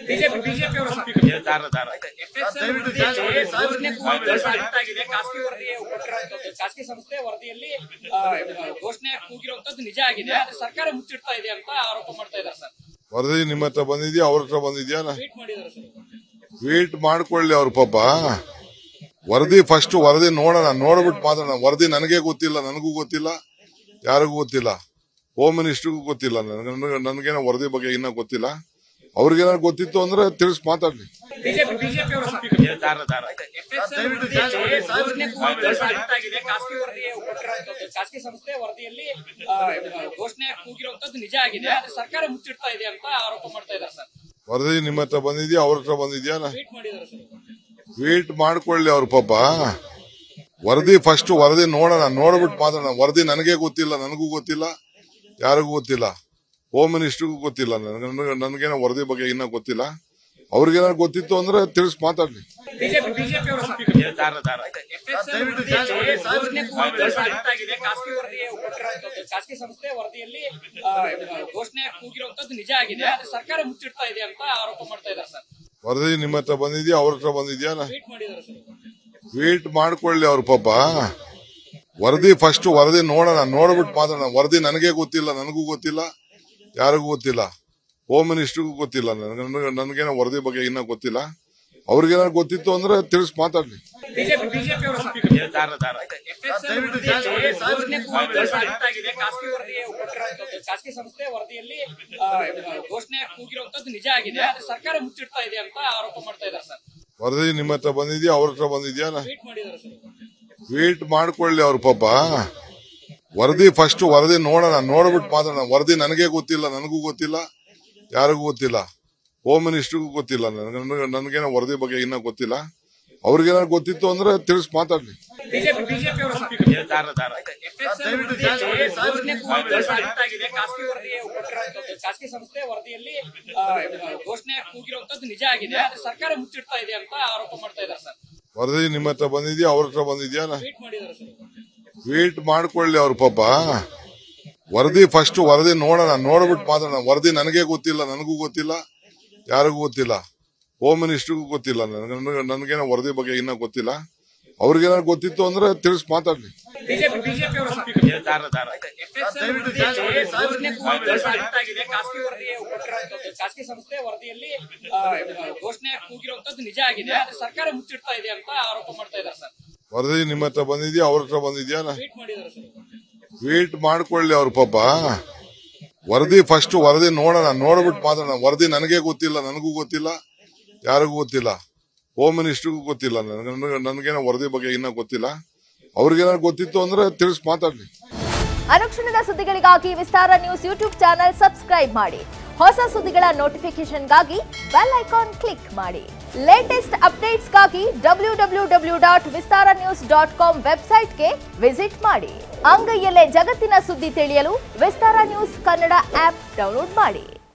BJP ಅವರು ಖಾಸಗಿ ಸಂಸ್ಥೆ ವರದಿಯಲ್ಲಿ ಘೋಷಣೆ ಕೂಗಿರುವಂತದ್ದು ನಿಜ ಆಗಿದೆ. ಸರ್ಕಾರ ಮುಚ್ಚಿಡ್ತಾ ಇದೆ ಅಂತ ಆರೋಪ ಮಾಡ್ತಾ ಇದ್ದಾರೆ ಸರ್. ವರದಿ ನಿಮ್ಮ ಹತ್ರ ಬಂದಿದ್ಯಾ, ಅವ್ರ ಹತ್ರ ಬಂದಿದ್ಯಾ? ಟ್ವೀಟ್ ಮಾಡಿದ್ದಾರೆ ಸರ್. ಟ್ವೀಟ್ ಮಾಡ್ಕೊಳ್ಳಿ ಅವ್ರ ಪಾಪ. ವರದಿ ಫಸ್ಟ್ ವರದಿ ನೋಡೋಣ, ನೋಡ್ಬಿಟ್ಟು ಮಾತಾಡೋಣ. ವರದಿ ನನಗೆ ಗೊತ್ತಿಲ್ಲ, ನನಗೂ ಗೊತ್ತಿಲ್ಲ, ಯಾರಿಗೂ ಗೊತ್ತಿಲ್ಲ, ಹೋಮ್ ಮಿನಿಸ್ಟರ್ಗೂ ಗೊತ್ತಿಲ್ಲ, ನನಗೇನೋ ವರದಿ ಬಗ್ಗೆ ಇನ್ನೂ ಗೊತ್ತಿಲ್ಲ. ಅವ್ರಿಗೇನಾದ್ರು ಗೊತ್ತಿತ್ತು ಅಂದ್ರೆ ತಿಳಿಸಿ ಮಾತಾಡ್ಲಿ. ಬಿಜೆಪಿ ಅವರು ಖಾಸಗಿ ಸಂಸ್ಥೆ ವರದಿಯಲ್ಲಿ ಘೋಷಣೆ ಕೂಗಿರುವಂತದ್ದು ನಿಜ ಆಗಿದೆ. ಸರ್ಕಾರ ಮುಚ್ಚಿಡ್ತಾ ಇದೆ ಅಂತ ಆರೋಪ ಮಾಡ್ತಾ ಇದ್ದಾರೆ ಸರ್. ವರದಿ ನಿಮ್ಮ ಹತ್ರ ಬಂದಿದ್ಯಾ, ಅವ್ರ ಹತ್ರ ಬಂದಿದ್ಯಾ? ಟ್ವೀಟ್ ಮಾಡಿದ್ದಾರೆ ಸರ್. ಟ್ವೀಟ್ ಮಾಡ್ಕೊಳ್ಳಿ ಅವ್ರ ಪಾಪ. ವರದಿ ಫಸ್ಟ್ ವರದಿ ನೋಡೋಣ, ನೋಡ್ಬಿಟ್ಟು ಮಾತಾಡೋಣ. ವರದಿ ನನಗೆ ಗೊತ್ತಿಲ್ಲ, ನನಗೂ ಗೊತ್ತಿಲ್ಲ, ಯಾರಿಗೂ ಗೊತ್ತಿಲ್ಲ, ಹೋಮ್ ಮಿನಿಸ್ಟರ್ಗೂ ಗೊತ್ತಿಲ್ಲ, ನನಗೇನೋ ವರದಿ ಬಗ್ಗೆ ಇನ್ನೂ ಗೊತ್ತಿಲ್ಲ. ಅವ್ರಿಗೇನಾದ್ರು ಗೊತ್ತಿತ್ತು ಅಂದ್ರೆ ತಿಳಿಸಿ ಮಾತಾಡ್ಲಿ. ಬಿಜೆಪಿ ಅವರು ಖಾಸಗಿ ಸಂಸ್ಥೆ ವರದಿಯಲ್ಲಿ ಘೋಷಣೆ ಕೂಗಿರುವಂತದ್ದು ನಿಜ ಆಗಿದೆ. ಸರ್ಕಾರ ಮುಚ್ಚಿಡ್ತಾ ಇದೆ ಅಂತ ಆರೋಪ ಮಾಡ್ತಾ ಇದ್ದಾರೆ ಸರ್. ವರದಿ ನಿಮ್ಮ ಹತ್ರ ಬಂದಿದ್ಯಾ, ಅವ್ರ ಹತ್ರ ಬಂದಿದ್ಯಾ? ಟ್ವೀಟ್ ಮಾಡಿದ್ದಾರೆ ಸರ್. ಟ್ವೀಟ್ ಮಾಡ್ಕೊಳ್ಳಿ ಅವ್ರ ಪಾಪ. ವರದಿ ಫಸ್ಟ್ ವರದಿ ನೋಡೋಣ, ನೋಡ್ಬಿಟ್ಟು ಮಾತಾಡೋಣ. ವರದಿ ನನಗೆ ಗೊತ್ತಿಲ್ಲ, ನನಗೂ ಗೊತ್ತಿಲ್ಲ, ಯಾರಿಗೂ ಗೊತ್ತಿಲ್ಲ, ಹೋಮ್ ಮಿನಿಸ್ಟರ್ಗೂ ಗೊತ್ತಿಲ್ಲ, ನನಗೇನೋ ವರದಿ ಬಗ್ಗೆ ಇನ್ನೂ ಗೊತ್ತಿಲ್ಲ. ಅವ್ರಿಗೇನಾದ್ರು ಗೊತ್ತಿತ್ತು ಅಂದ್ರೆ ತಿಳಿಸಿ ಮಾತಾಡ್ಲಿ. ಬಿಜೆಪಿ ಅವರು ಖಾಸಗಿ ಸಂಸ್ಥೆ ವರದಿಯಲ್ಲಿ ಘೋಷಣೆ ಕೂಗಿರುವಂತದ್ದು ನಿಜ ಆಗಿದೆ. ಸರ್ಕಾರ ಮುಚ್ಚಿಡ್ತಾ ಇದೆ ಅಂತ ಆರೋಪ ಮಾಡ್ತಾ ಇದ್ದಾರೆ ಸರ್. ವರದಿ ನಿಮ್ಮ ಹತ್ರ ಬಂದಿದ್ಯಾ, ಅವ್ರ ಹತ್ರ ಬಂದಿದ್ಯಾ? ಟ್ವೀಟ್ ಮಾಡಿದ್ದಾರೆ ಸರ್. ಟ್ವೀಟ್ ಮಾಡ್ಕೊಳ್ಳಿ ಅವ್ರ ಪಾಪ. ವರದಿ ಫಸ್ಟ್ ವರದಿ ನೋಡೋಣ, ನೋಡ್ಬಿಟ್ಟು ಮಾತಾಡೋಣ. ವರದಿ ನನಗೆ ಗೊತ್ತಿಲ್ಲ, ನನಗೂ ಗೊತ್ತಿಲ್ಲ, ಯಾರಿಗೂ ಗೊತ್ತಿಲ್ಲ, ಹೋಮ್ ಮಿನಿಸ್ಟರ್ಗೂ ಗೊತ್ತಿಲ್ಲ, ನನಗೇನೋ ವರದಿ ಬಗ್ಗೆ ಇನ್ನೂ ಗೊತ್ತಿಲ್ಲ. ಅವ್ರಿಗೇನಾದ್ರು ಗೊತ್ತಿತ್ತು ಅಂದ್ರೆ ತಿಳಿಸಿ ಮಾತಾಡ್ಲಿ. ಬಿಜೆಪಿ ಅವರು ಖಾಸಗಿ ಸಂಸ್ಥೆ ವರದಿಯಲ್ಲಿ ಘೋಷಣೆ ಕೂಗಿರುವಂತದ್ದು ನಿಜ ಆಗಿದೆ. ಸರ್ಕಾರ ಮುಚ್ಚಿಡ್ತಾ ಇದೆ ಅಂತ ಆರೋಪ ಮಾಡ್ತಾ ಇದ್ದಾರೆ ಸರ್. ವರದಿ ನಿಮ್ಮ ಹತ್ರ ಬಂದಿದ್ಯಾ, ಅವ್ರ ಹತ್ರ ಬಂದಿದ್ಯಾ? ಟ್ವೀಟ್ ಮಾಡಿದ್ದಾರೆ ಸರ್. ಟ್ವೀಟ್ ಮಾಡ್ಕೊಳ್ಳಿ ಅವ್ರ ಪಾಪ. ವರದಿ ಫಸ್ಟ್ ವರದಿ ನೋಡೋಣ, ನೋಡ್ಬಿಟ್ಟು ಮಾತಾಡೋಣ. ವರದಿ ನನಗೆ ಗೊತ್ತಿಲ್ಲ, ನನಗೂ ಗೊತ್ತಿಲ್ಲ, ಯಾರಿಗೂ ಗೊತ್ತಿಲ್ಲ, ಹೋಮ್ ಮಿನಿಸ್ಟರ್ಗೂ ಗೊತ್ತಿಲ್ಲ, ನನಗೇನೋ ವರದಿ ಬಗ್ಗೆ ಇನ್ನೂ ಗೊತ್ತಿಲ್ಲ. ಅವ್ರಿಗೇನಾದ್ರು ಗೊತ್ತಿತ್ತು ಅಂದ್ರೆ ತಿಳಿಸಿ ಮಾತಾಡ್ಲಿ. ಬಿಜೆಪಿ ಅವರು ಖಾಸಗಿ ಸಂಸ್ಥೆ ವರದಿಯಲ್ಲಿ ಘೋಷಣೆ ಕೂಗಿರುವಂತದ್ದು ನಿಜ ಆಗಿದೆ. ಸರ್ಕಾರ ಮುಚ್ಚಿಡ್ತಾ ಇದೆ ಅಂತ ಆರೋಪ ಮಾಡ್ತಾ ಇದ್ದಾರೆ ಸರ್. ವರದಿ ನಿಮ್ಮ ಹತ್ರ ಬಂದಿದ್ಯಾ, ಅವ್ರ ಹತ್ರ ಬಂದಿದ್ಯಾ? ಟ್ವೀಟ್ ಮಾಡಿದ್ದಾರೆ ಸರ್. ಟ್ವೀಟ್ ಮಾಡ್ಕೊಳ್ಳಿ ಅವ್ರ ಪಾಪ. ವರದಿ ಫಸ್ಟ್ ವರದಿ ನೋಡೋಣ, ನೋಡ್ಬಿಟ್ಟು ಮಾತಾಡೋಣ. ವರದಿ ನನಗೆ ಗೊತ್ತಿಲ್ಲ, ನನಗೂ ಗೊತ್ತಿಲ್ಲ, ಯಾರಿಗೂ ಗೊತ್ತಿಲ್ಲ, ಹೋಮ್ ಮಿನಿಸ್ಟರ್ಗೂ ಗೊತ್ತಿಲ್ಲ, ನನಗೇನೋ ವರದಿ ಬಗ್ಗೆ ಇನ್ನೂ ಗೊತ್ತಿಲ್ಲ. ಅವ್ರಿಗೇನಾದ್ರು ಗೊತ್ತಿತ್ತು ಅಂದ್ರೆ ತಿಳಿಸಿ ಮಾತಾಡ್ಲಿ. ಅನುಕ್ಷಣದ ಸುದ್ದಿಗಳಿಗಾಗಿ ವಿಸ್ತಾರ ನ್ಯೂಸ್ ಯೂಟ್ಯೂಬ್ ಚಾನೆಲ್ ಸಬ್ಸ್ಕ್ರೈಬ್ ಮಾಡಿ. ಹೊಸ ಸುದ್ದಿಗಳ ನೋಟಿಫಿಕೇಶನ್ಗಾಗಿ ಬೆಲ್ ಐಕಾನ್ ಕ್ಲಿಕ್ ಮಾಡಿ. ಲೇಟೆಸ್ಟ್ ಅಪ್ಡೇಟ್ಸ್ಗಾಗಿ www.vistaranews.com ವೆಬ್ಸೈಟ್ಗೆ ವಿಸಿಟ್ ಮಾಡಿ. ಅಂಗೈಯಲ್ಲೇ ಜಗತ್ತಿನ ಸುದ್ದಿ ತಿಳಿಯಲು ವಿಸ್ತಾರ ನ್ಯೂಸ್ ಕನ್ನಡ ಆಪ್ ಡೌನ್ಲೋಡ್ ಮಾಡಿ.